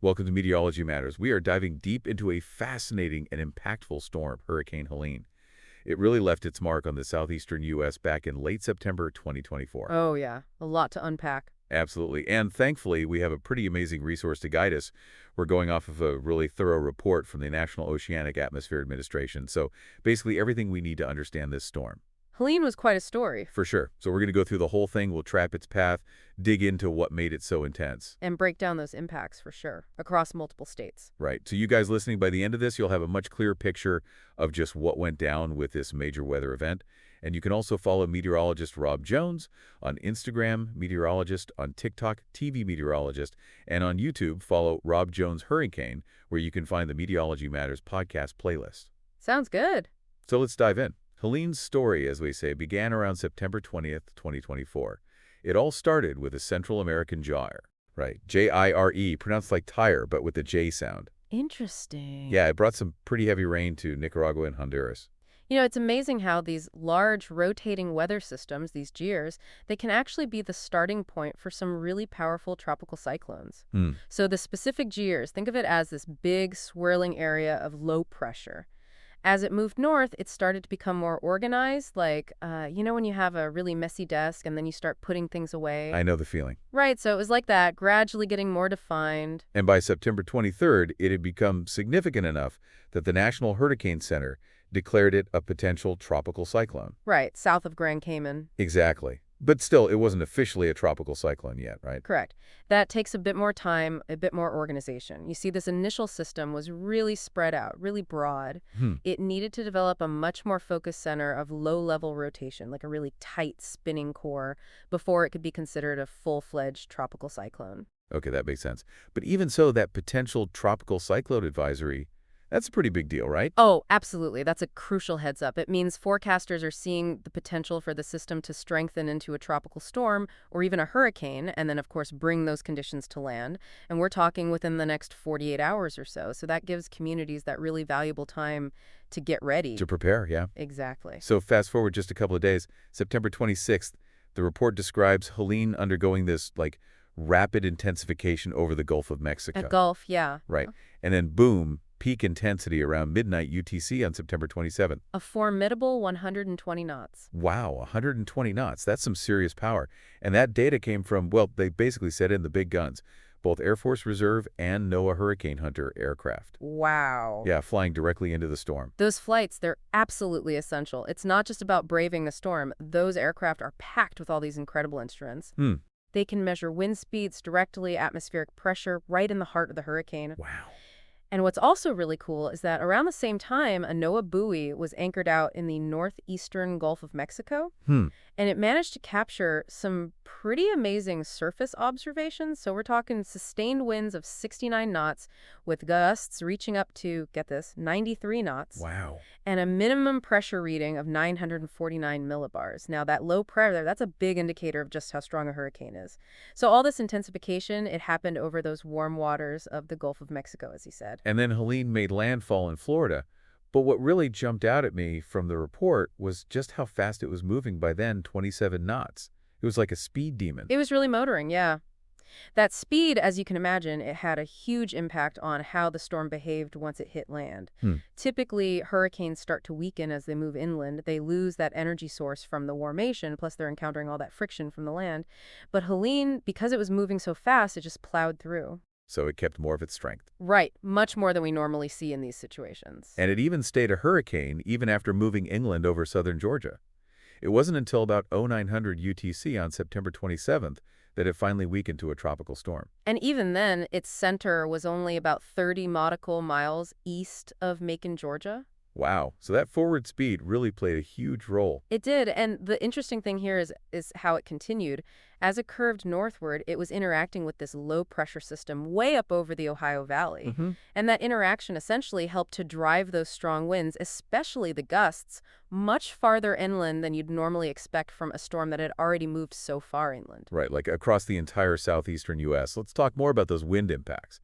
Welcome to Meteorology Matters. We are diving deep into a fascinating and impactful storm, Hurricane Helene. It really left its mark on the southeastern U.S. back in late September 2024. Oh, yeah. A lot to unpack. Absolutely. And thankfully, we have a pretty amazing resource to guide us. We're going off of a really thorough report from the National Oceanic Atmosphere Administration. So basically everything we need to understand this storm. Helene was quite a story. For sure. So we're going to go through the whole thing. We'll trap its path, dig into what made it so intense. And break down those impacts for sure, across multiple states. Right. So you guys listening, by the end of this, you'll have a much clearer picture of just what went down with this major weather event. And you can also follow meteorologist Rob Jones on Instagram, meteorologist on TikTok, TV meteorologist, and on YouTube, follow Rob Jones Hurricane, where you can find the Meteorology Matters podcast playlist. Sounds good. So let's dive in. Helene's story, as we say, began around September 20th, 2024. It all started with a Central American Gyre, right? J-I-R-E, pronounced like tire, but with the J sound. Interesting. Yeah, it brought some pretty heavy rain to Nicaragua and Honduras. You know, it's amazing how these large rotating weather systems, these gyres, they can actually be the starting point for some really powerful tropical cyclones. So the specific gyres, think of it as this big swirling area of low pressure. As it moved north, it started to become more organized, like, when you have a really messy desk and then you start putting things away. I know the feeling. Right, so it was like that, gradually getting more defined. And by September 23rd, it had become significant enough that the National Hurricane Center declared it a potential tropical cyclone. Right, south of Grand Cayman. Exactly. But still, it wasn't officially a tropical cyclone yet, right? Correct. That takes a bit more time, a bit more organization. You see, this initial system was really spread out, really broad. It needed to develop a much more focused center of low-level rotation, like a really tight spinning core, before it could be considered a full-fledged tropical cyclone. Okay, that makes sense. But even so, that potential tropical cyclone advisory, that's a pretty big deal, right? Oh, absolutely. That's a crucial heads up. It means forecasters are seeing the potential for the system to strengthen into a tropical storm or even a hurricane, and then, of course, bring those conditions to land. And we're talking within the next 48 hours or so. So that gives communities that really valuable time to get ready. To prepare, yeah. Exactly. So fast forward just a couple of days, September 26th, the report describes Helene undergoing this, rapid intensification over the Gulf of Mexico. A Gulf, yeah. Right. And then, boom, peak intensity around midnight UTC on September 27th. A formidable 120 knots. Wow, 120 knots. That's some serious power. And that data came from, well, they basically set in the big guns, both Air Force Reserve and NOAA Hurricane Hunter aircraft. Wow. Yeah, flying directly into the storm. Those flights, they're absolutely essential. It's not just about braving the storm. Those aircraft are packed with all these incredible instruments. They can measure wind speeds directly, atmospheric pressure, right in the heart of the hurricane. Wow. And what's also really cool is that around the same time, a NOAA buoy was anchored out in the northeastern Gulf of Mexico. And it managed to capture some pretty amazing surface observations. So we're talking sustained winds of 69 knots with gusts reaching up to, get this, 93 knots. Wow. And a minimum pressure reading of 949 millibars. Now, that low pressure, that's a big indicator of just how strong a hurricane is. So all this intensification, it happened over those warm waters of the Gulf of Mexico, as he said. And then Helene made landfall in Florida. But what really jumped out at me from the report was just how fast it was moving by then, 27 knots. It was like a speed demon. It was really motoring, yeah. That speed, as you can imagine, it had a huge impact on how the storm behaved once it hit land. Typically, hurricanes start to weaken as they move inland. They lose that energy source from the warmation, plus they're encountering all that friction from the land. But Helene, because it was moving so fast, it just plowed through. So it kept more of its strength. Right, much more than we normally see in these situations. And it even stayed a hurricane even after moving inland over southern Georgia. It wasn't until about 0900 UTC on September 27th that it finally weakened to a tropical storm. And even then, its center was only about 30 nautical miles east of Macon, Georgia. Wow. So that forward speed really played a huge role. It did, and the interesting thing here is how it continued. As it curved northward, it was interacting with this low-pressure system way up over the Ohio Valley. And that interaction essentially helped to drive those strong winds, especially the gusts, much farther inland than you'd normally expect from a storm that had already moved so far inland. Right, like across the entire southeastern U.S. Let's talk more about those wind impacts.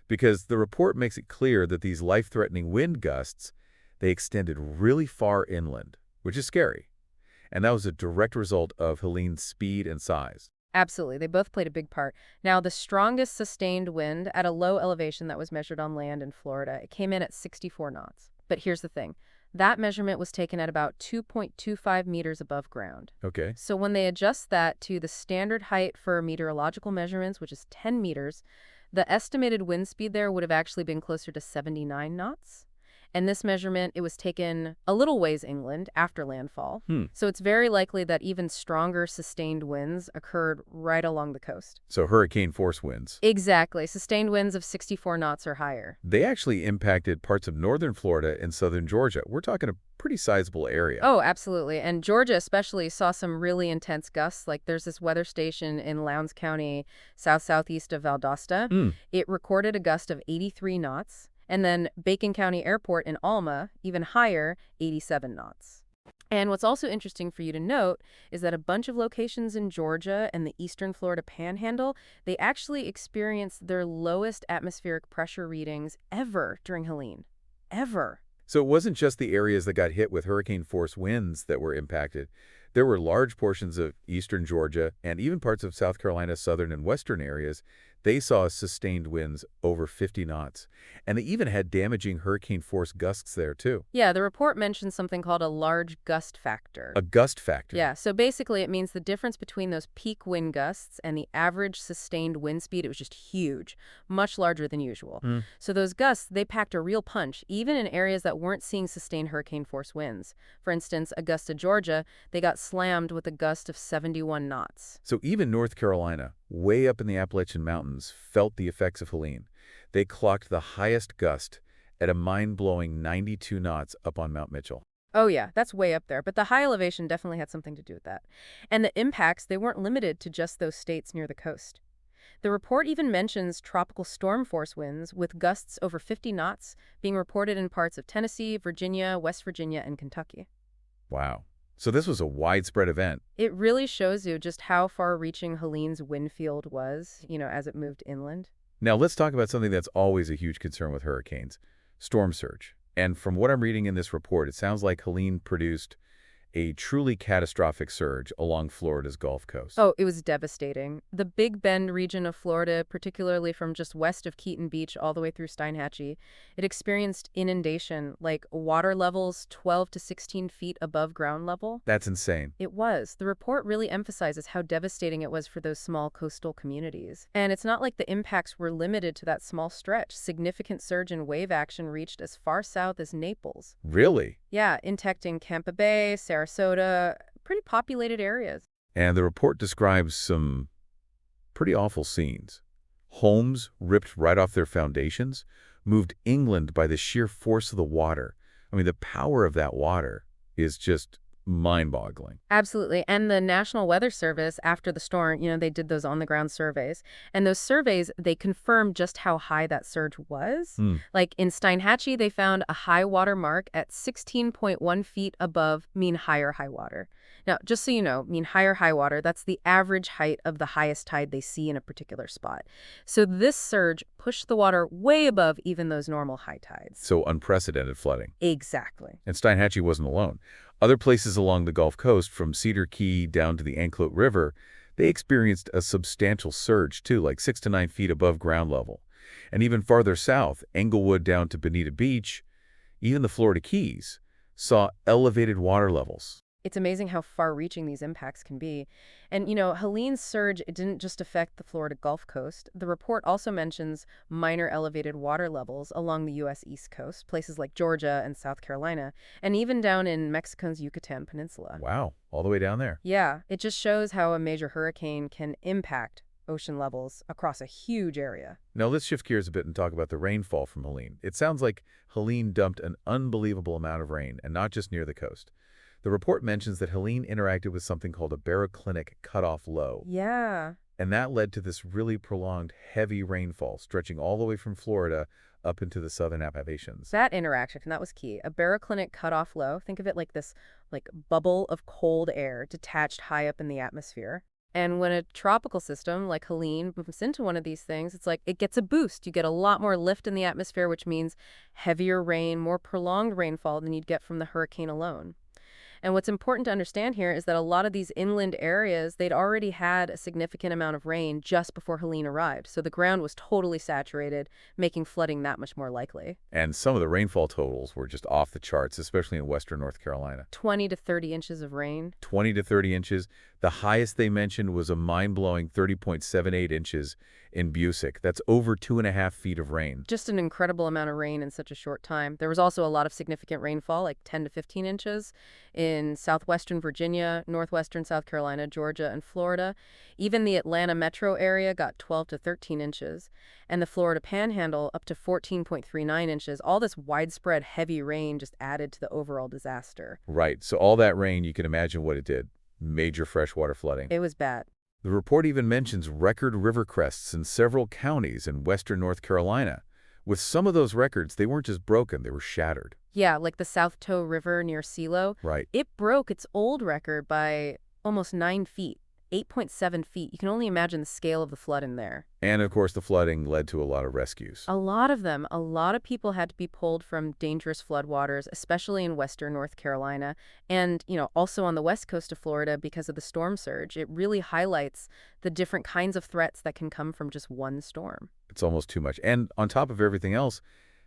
Because the report makes it clear that these life-threatening wind gusts, they extended really far inland, which is scary. And that was a direct result of Helene's speed and size. Absolutely. They both played a big part. Now, the strongest sustained wind at a low elevation that was measured on land in Florida, it came in at 64 knots. But here's the thing. That measurement was taken at about 2.25 meters above ground. Okay. So when they adjust that to the standard height for meteorological measurements, which is 10 meters, the estimated wind speed there would have actually been closer to 79 knots. And this measurement, it was taken a little ways inland after landfall. So it's very likely that even stronger sustained winds occurred right along the coast. So hurricane force winds. Exactly. Sustained winds of 64 knots or higher. They actually impacted parts of northern Florida and southern Georgia. We're talking a pretty sizable area. Oh, absolutely. And Georgia especially saw some really intense gusts. Like there's this weather station in Lowndes County, southeast of Valdosta. It recorded a gust of 83 knots. And then Bacon County Airport in Alma, even higher, 87 knots. And what's also interesting for you to note is that a bunch of locations in Georgia and the eastern Florida panhandle, they actually experienced their lowest atmospheric pressure readings ever during Helene. Ever. So it wasn't just the areas that got hit with hurricane force winds that were impacted. There were large portions of eastern Georgia and even parts of South Carolina's southern and western areas. They saw sustained winds over 50 knots. And they even had damaging hurricane force gusts there, too. Yeah, the report mentions something called a large gust factor. A gust factor? Yeah, so basically it means the difference between those peak wind gusts and the average sustained wind speed, it was just huge, much larger than usual. So those gusts, they packed a real punch, even in areas that weren't seeing sustained hurricane force winds. For instance, Augusta, Georgia, they got slammed with a gust of 71 knots. So even North Carolina, way up in the Appalachian Mountains, felt the effects of Helene. They clocked the highest gust at a mind-blowing 92 knots up on Mount Mitchell. Oh yeah, that's way up there, but the high elevation definitely had something to do with that. And the impacts, they weren't limited to just those states near the coast. The report even mentions tropical storm force winds with gusts over 50 knots being reported in parts of Tennessee, Virginia, West Virginia, and Kentucky. Wow. So this was a widespread event. It really shows you just how far-reaching Helene's wind field was, as it moved inland. Now let's talk about something that's always a huge concern with hurricanes, storm surge. And from what I'm reading in this report, it sounds like Helene produced a truly catastrophic surge along Florida's Gulf Coast. Oh, it was devastating. The Big Bend region of Florida, particularly from just west of Keaton Beach all the way through Steinhatchee, it experienced inundation, like water levels 12 to 16 feet above ground level. That's insane. It was. The report really emphasizes how devastating it was for those small coastal communities. And it's not like the impacts were limited to that small stretch. Significant surge in wave action reached as far south as Naples. Really? Yeah, impacting Tampa Bay, Sarasota, pretty populated areas. And the report describes some pretty awful scenes. Homes ripped right off their foundations, moved inland by the sheer force of the water. I mean, the power of that water is just mind-boggling. Absolutely. And the National Weather Service, after the storm, they did those on-the-ground surveys. And those surveys, they confirmed just how high that surge was. Like in Steinhatchee, they found a high water mark at 16.1 feet above mean higher high water. Now, just so you know, mean higher high water, that's the average height of the highest tide they see in a particular spot. So this surge pushed the water way above even those normal high tides. So unprecedented flooding. Exactly. And Steinhatchee wasn't alone. Other places along the Gulf Coast, from Cedar Key down to the Anclote River, they experienced a substantial surge, too, like 6 to 9 feet above ground level. And even farther south, Englewood down to Bonita Beach, even the Florida Keys, saw elevated water levels. It's amazing how far-reaching these impacts can be. And, Helene's surge, it didn't just affect the Florida Gulf Coast. The report also mentions minor elevated water levels along the U.S. East Coast, places like Georgia and South Carolina, and even down in Mexico's Yucatan Peninsula. Wow, all the way down there. Yeah, it just shows how a major hurricane can impact ocean levels across a huge area. Now let's shift gears a bit and talk about the rainfall from Helene. It sounds like Helene dumped an unbelievable amount of rain, and not just near the coast. The report mentions that Helene interacted with something called a baroclinic cutoff low. Yeah. And that led to this really prolonged, heavy rainfall stretching all the way from Florida up into the southern Appalachians. That interaction, that was key. A baroclinic cutoff low, think of it like this bubble of cold air detached high up in the atmosphere. And when a tropical system like Helene moves into one of these things, it's like it gets a boost. You get a lot more lift in the atmosphere, which means heavier rain, more prolonged rainfall than you'd get from the hurricane alone. And what's important to understand here is that a lot of these inland areas, they'd already had a significant amount of rain just before Helene arrived. So the ground was totally saturated, making flooding that much more likely. And some of the rainfall totals were just off the charts, especially in western North Carolina. 20 to 30 inches of rain. 20 to 30 inches. The highest they mentioned was a mind-blowing 30.78 inches in Busick. That's over 2.5 feet of rain. Just an incredible amount of rain in such a short time. There was also a lot of significant rainfall, like 10 to 15 inches in southwestern Virginia, northwestern South Carolina, Georgia, and Florida. Even the Atlanta metro area got 12 to 13 inches, and the Florida Panhandle up to 14.39 inches. All this widespread heavy rain just added to the overall disaster. Right. So all that rain, you can imagine what it did. Major freshwater flooding. It was bad. The report even mentions record river crests in several counties in western North Carolina. With some of those records, they weren't just broken, they were shattered. Yeah, like the South Toe River near Silo. Right. It broke its old record by almost 9 feet, 8.7 feet. You can only imagine the scale of the flood in there. And, of course, the flooding led to a lot of rescues. A lot of them. A lot of people had to be pulled from dangerous floodwaters, especially in western North Carolina, and, also on the west coast of Florida because of the storm surge. It really highlights the different kinds of threats that can come from just one storm. It's almost too much. And on top of everything else,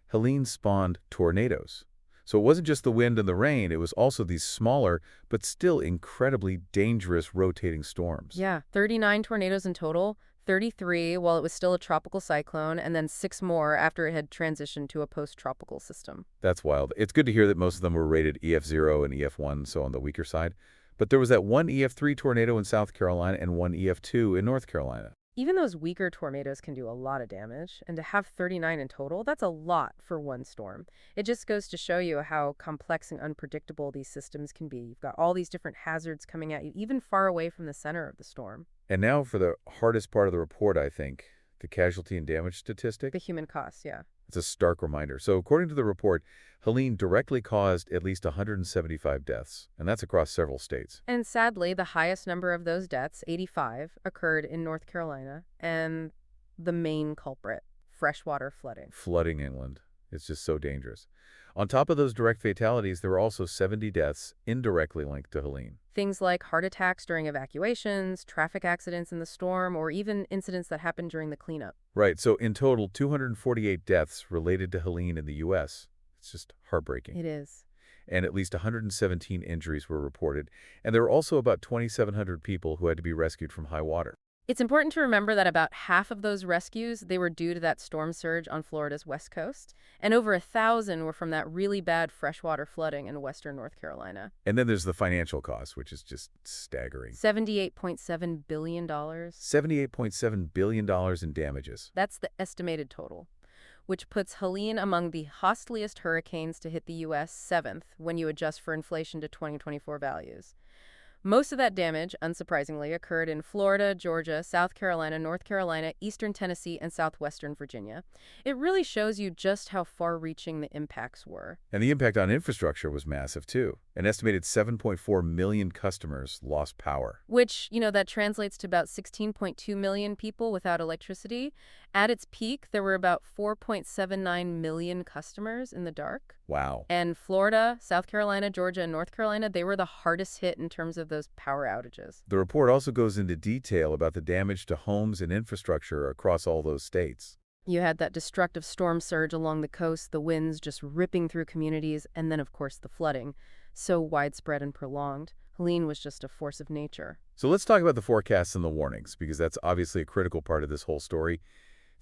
Helene spawned tornadoes. So it wasn't just the wind and the rain, it was also these smaller, but still incredibly dangerous rotating storms. Yeah, 39 tornadoes in total, 33 while it was still a tropical cyclone, and then 6 more after it had transitioned to a post-tropical system. That's wild. It's good to hear that most of them were rated EF0 and EF1, so on the weaker side. But there was that one EF3 tornado in South Carolina and one EF2 in North Carolina. Even those weaker tornadoes can do a lot of damage, and to have 39 in total, that's a lot for one storm. It just goes to show you how complex and unpredictable these systems can be. You've got all these different hazards coming at you, even far away from the center of the storm. And now for the hardest part of the report, I think, the casualty and damage statistic. The human cost, yeah. It's a stark reminder. So according to the report, Helene directly caused at least 175 deaths, and that's across several states. And sadly, the highest number of those deaths, 85, occurred in North Carolina, and the main culprit, freshwater flooding. Flooding inland. It's just so dangerous. On top of those direct fatalities, there were also 70 deaths indirectly linked to Helene. Things like heart attacks during evacuations, traffic accidents in the storm, or even incidents that happened during the cleanup. Right, so in total, 248 deaths related to Helene in the U.S. It's just heartbreaking. It is. And at least 117 injuries were reported. And there were also about 2,700 people who had to be rescued from high water. It's important to remember that about half of those rescues, they were due to that storm surge on Florida's west coast, and over 1,000 were from that really bad freshwater flooding in western North Carolina. And then there's the financial cost, which is just staggering. $78.7 billion. $78.7 billion in damages. That's the estimated total, which puts Helene among the costliest hurricanes to hit the U.S. 7th when you adjust for inflation to 2024 values. Most of that damage, unsurprisingly, occurred in Florida, Georgia, South Carolina, North Carolina, eastern Tennessee, and southwestern Virginia. It really shows you just how far-reaching the impacts were. And the impact on infrastructure was massive, too. An estimated 7.4 million customers lost power. Which, that translates to about 16.2 million people without electricity. At its peak, there were about 4.79 million customers in the dark. Wow. And Florida, South Carolina, Georgia, and North Carolina, they were the hardest hit in terms of those power outages. The report also goes into detail about the damage to homes and infrastructure across all those states. You had that destructive storm surge along the coast, the winds just ripping through communities, and then, of course, the flooding. So widespread and prolonged. Helene was just a force of nature. So let's talk about the forecasts and the warnings, because that's obviously a critical part of this whole story.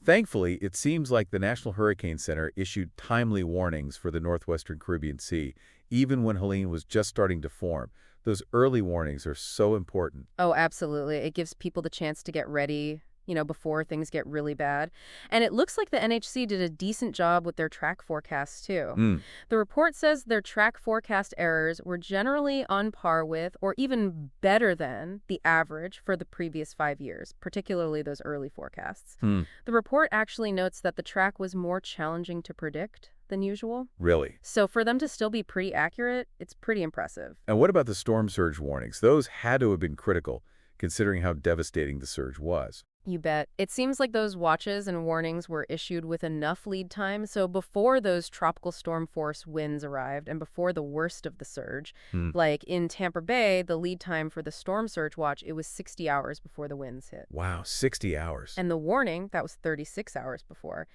Thankfully, it seems like the National Hurricane Center issued timely warnings for the northwestern Caribbean Sea, even when Helene was just starting to form. Those early warnings are so important. Oh, absolutely. It gives people the chance to get ready, before things get really bad. And it looks like the NHC did a decent job with their track forecasts, too. The report says their track forecast errors were generally on par with, or even better than, the average for the previous 5 years, particularly those early forecasts. The report actually notes that the track was more challenging to predict than usual. Really? So for them to still be pretty accurate, it's pretty impressive. And what about the storm surge warnings? Those had to have been critical, considering how devastating the surge was. You bet. It seems like those watches and warnings were issued with enough lead time, so before those tropical storm force winds arrived and before the worst of the surge, Hmm. like in Tampa Bay, the lead time for the storm surge watch, it was 60 hours before the winds hit. Wow, 60 hours. And the warning, that was 36 hours before.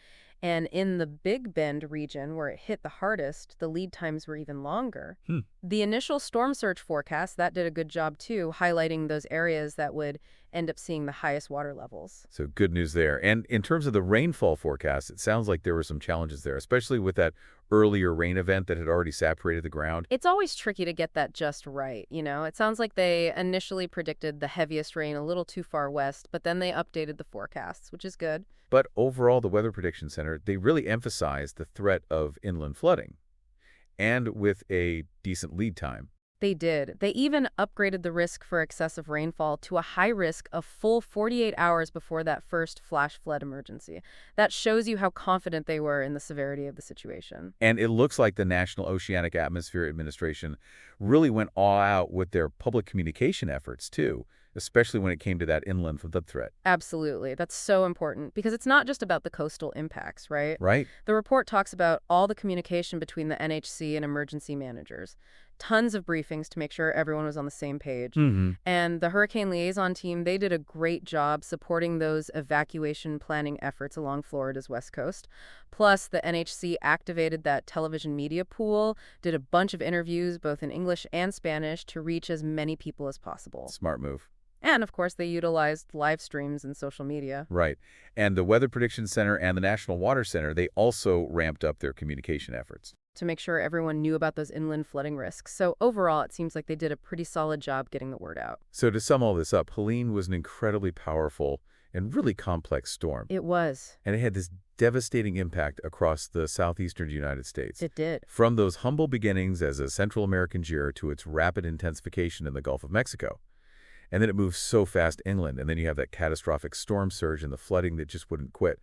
And in the Big Bend region, where it hit the hardest, the lead times were even longer. Hmm. The initial storm surge forecast, that did a good job too, highlighting those areas that would end up seeing the highest water levels. So good news there. And in terms of the rainfall forecast, it sounds like there were some challenges there, especially with that earlier rain event that had already saturated the ground. It's always tricky to get that just right, you know? It sounds like they initially predicted the heaviest rain a little too far west, but then they updated the forecasts, which is good. But overall, the Weather Prediction Center, they really emphasized the threat of inland flooding, and with a decent lead time. They did. They even upgraded the risk for excessive rainfall to a high risk of full 48 hours before that first flash flood emergency. That shows you how confident they were in the severity of the situation. And it looks like the National Oceanic Atmosphere Administration really went all out with their public communication efforts, too, especially when it came to that inland flood threat. Absolutely. That's so important because it's not just about the coastal impacts, right? Right? The report talks about all the communication between the NHC and emergency managers. Tons of briefings to make sure everyone was on the same page. Mm-hmm. And the hurricane liaison team, they did a great job supporting those evacuation planning efforts along Florida's west coast. Plus, the NHC activated that television media pool, did a bunch of interviews both in English and Spanish to reach as many people as possible. Smart move. And, of course, they utilized live streams and social media. Right. And the Weather Prediction Center and the National Water Center, they also ramped up their communication efforts. To make sure everyone knew about those inland flooding risks. So overall, it seems like they did a pretty solid job getting the word out. So to sum all this up, Helene was an incredibly powerful and really complex storm. It was. And it had this devastating impact across the southeastern United States. It did. From those humble beginnings as a Central American Gyre to its rapid intensification in the Gulf of Mexico. And then it moves so fast inland, and then you have that catastrophic storm surge and the flooding that just wouldn't quit.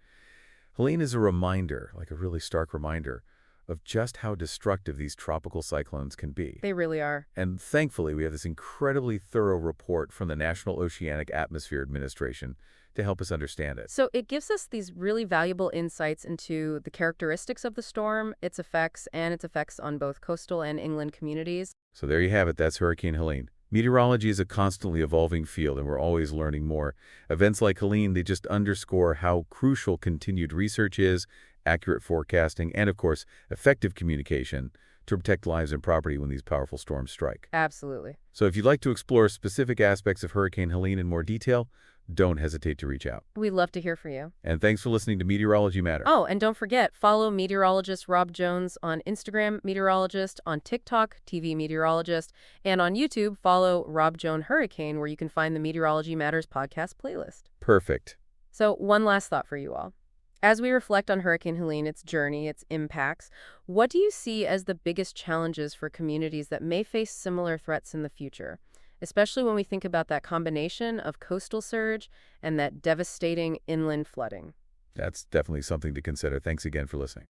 Helene is a reminder, like a really stark reminder, of just how destructive these tropical cyclones can be. They really are. And thankfully, we have this incredibly thorough report from the National Oceanic Atmosphere Administration to help us understand it. So it gives us these really valuable insights into the characteristics of the storm, its effects, and its effects on both coastal and inland communities. So there you have it. That's Hurricane Helene. Meteorology is a constantly evolving field, and we're always learning more. Events like Helene, they just underscore how crucial continued research is, accurate forecasting, and, of course, effective communication to protect lives and property when these powerful storms strike. Absolutely. So if you'd like to explore specific aspects of Hurricane Helene in more detail, don't hesitate to reach out. We'd love to hear from you. And thanks for listening to Meteorology Matter. Oh, and don't forget, follow meteorologist Rob Jones on Instagram, meteorologist, on TikTok, TV meteorologist, and on YouTube, follow Rob Jones Hurricane, where you can find the Meteorology Matters podcast playlist. Perfect. So one last thought for you all. As we reflect on Hurricane Helene, its journey, its impacts, what do you see as the biggest challenges for communities that may face similar threats in the future? Especially when we think about that combination of coastal surge and that devastating inland flooding. That's definitely something to consider. Thanks again for listening.